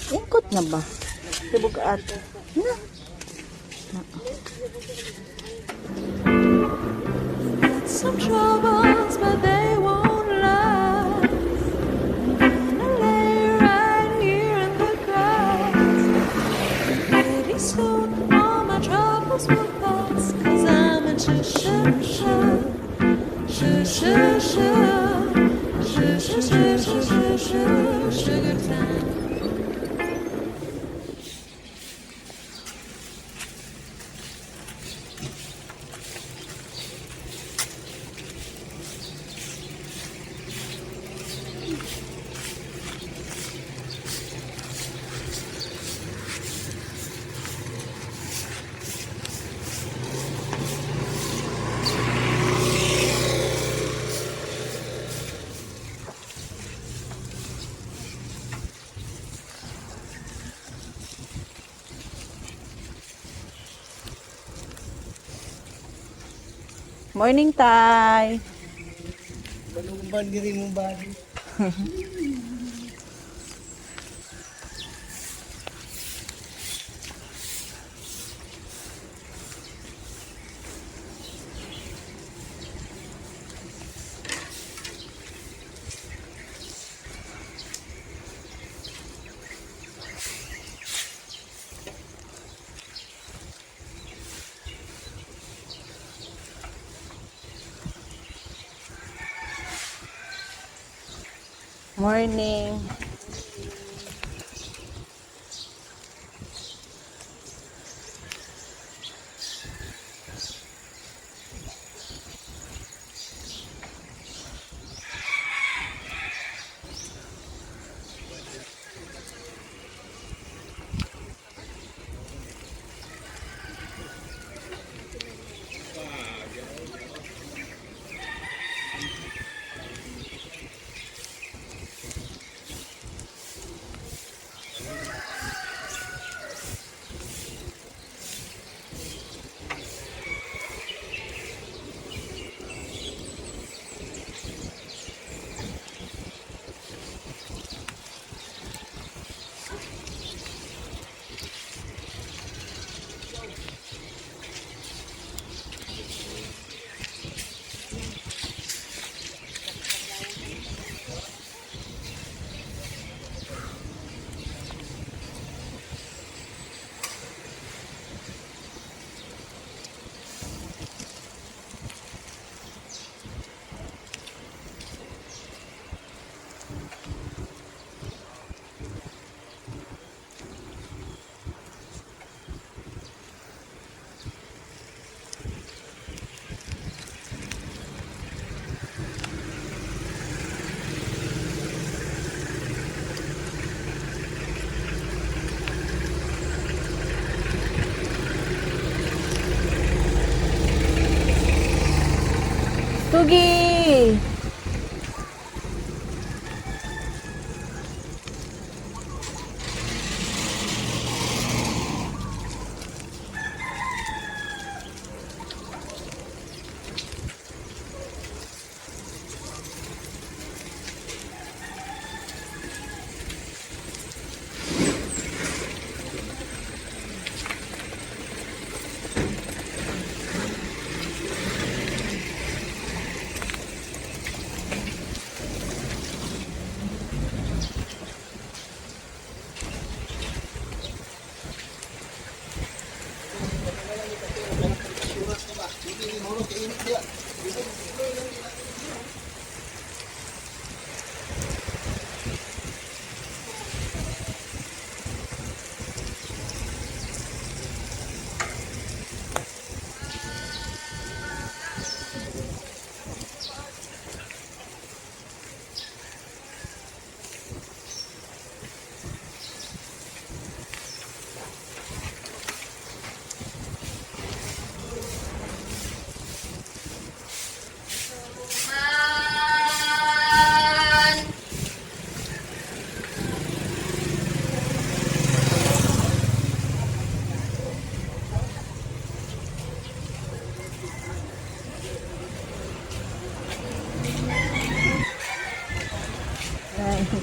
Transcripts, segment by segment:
Ingkot na ba? Tibog ate. Na. Some troubles, but they won't last. I'm gonna lay right here in the grass. Pretty soon, all my troubles will pass. 'Cause I'm a sugar time. Morning, Tay. Balong diri mo body. Morning. Tugi! I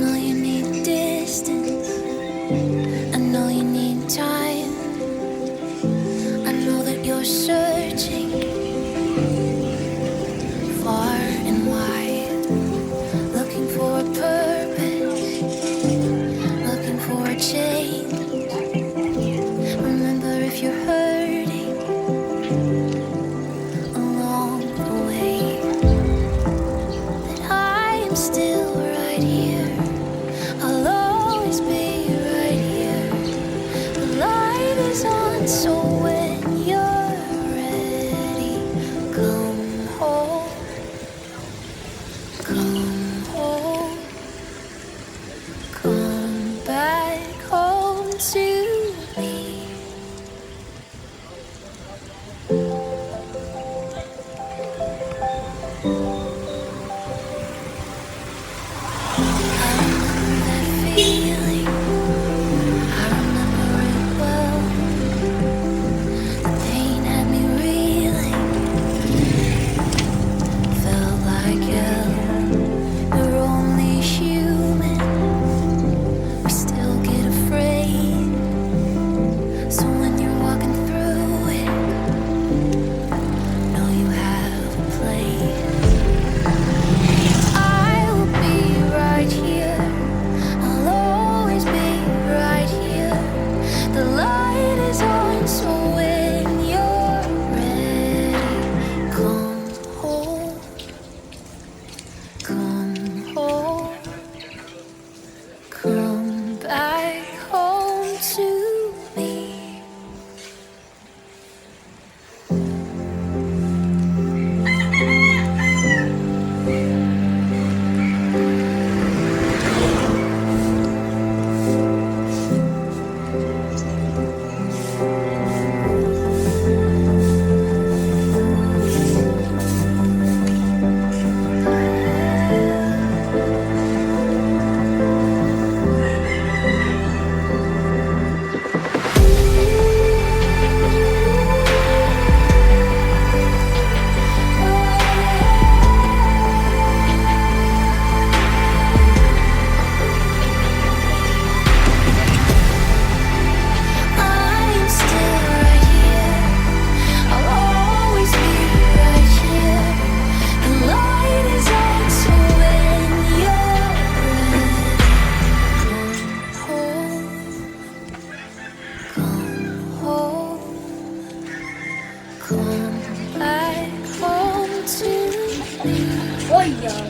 know you need distance. I know you need time. I know that you're searching far and wide, looking for a purpose, looking for a change. Remember, if you're hurting along the way, that I am still right here. I'll always be right here. The light is on, so when you're ready, come home, come home, come back home to me. I remember that feeling, I remember it well. The pain had me reeling, felt like hell. We're only human, we still get afraid. So when you're walking through it, know you have a place. I will be right here, I'll always be right here. The light is on, so when you're ready, come home, come home, come back home to me. I'm still right here, I'll always be right here. The light is on, so when you're ready, come home, come back home to me. Oy, yan.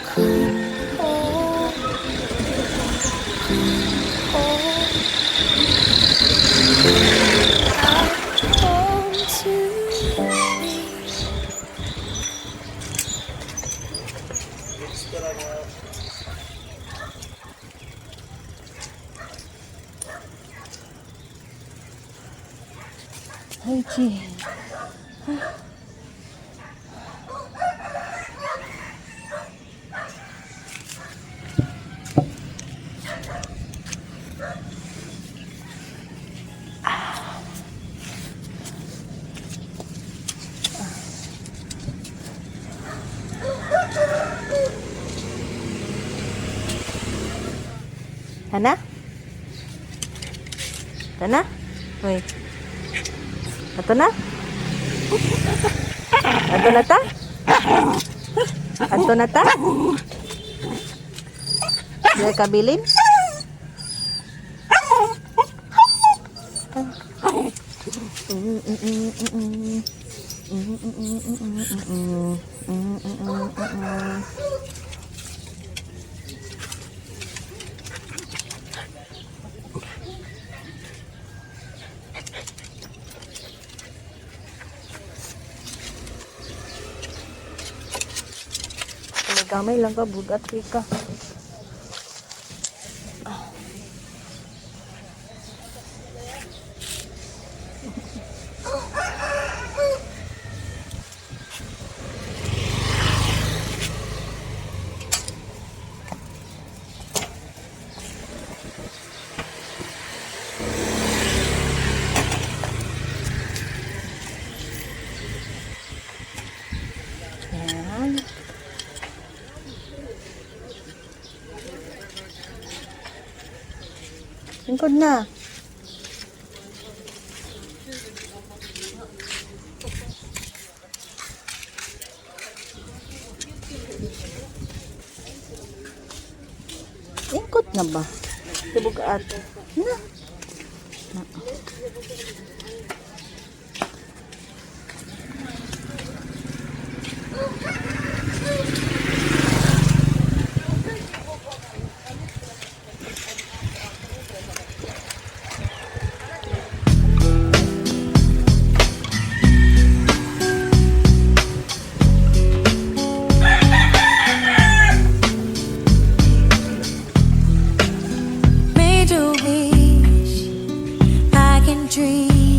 Come home, home, back home to me. Ay, Chi. Hana? Hana? Hoy. Ato na? Ato na ta? Ato na ta? Dili kabilin? Gamay lang ka, bugat ka. Yan. Lingkod na. Lingkod na ba? Sibugat. Na. Made a wish I can dream.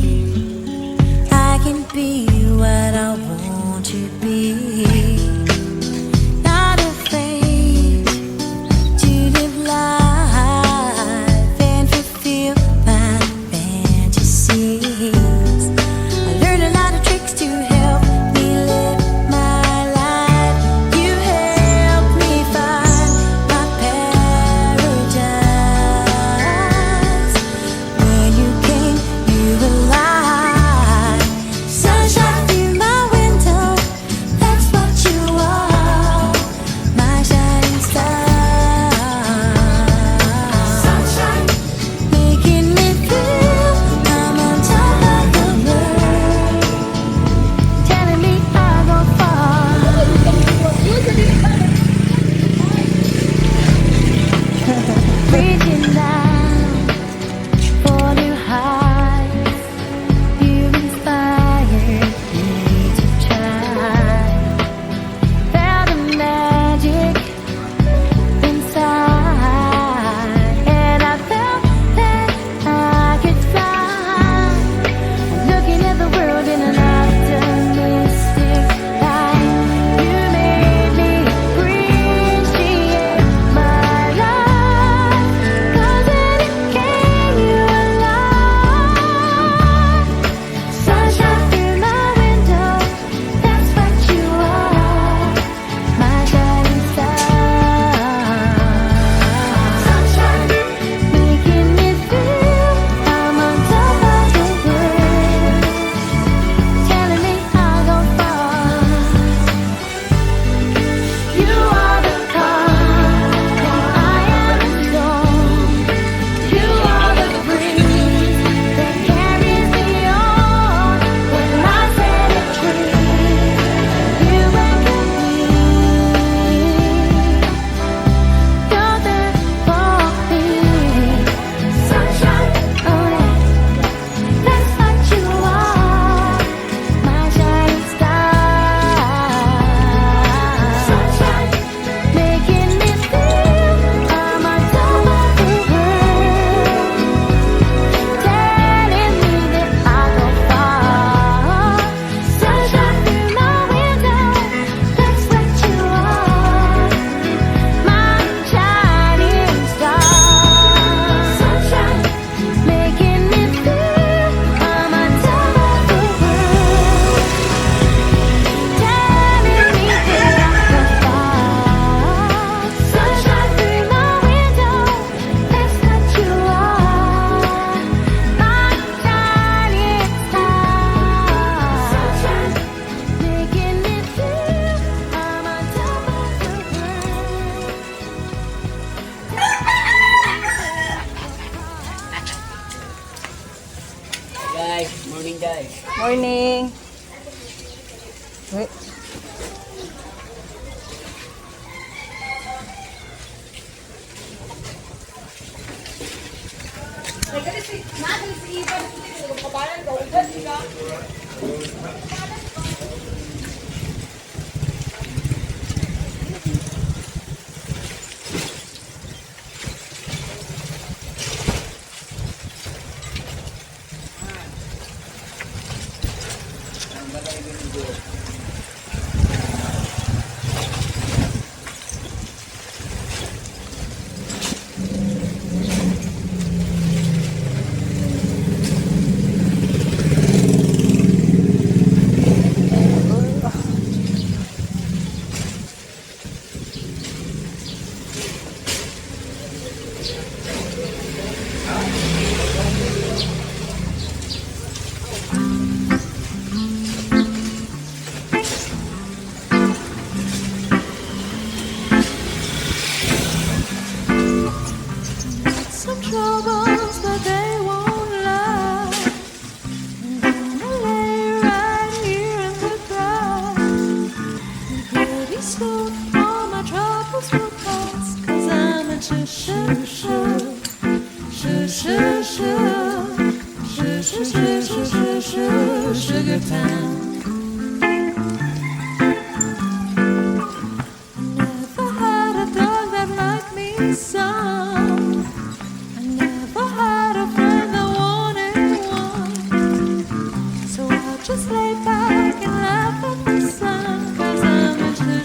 Morning. Uy. Some troubles, but they won't last. I'm gonna lay right here in the grass. Pretty soon, all my troubles will pass. 'Cause I'm in sugar town. Never had a dog that liked me some. I never had a friend that wanted one. So I'll just lay back and laugh at the sun. 'Cause I'm a sugar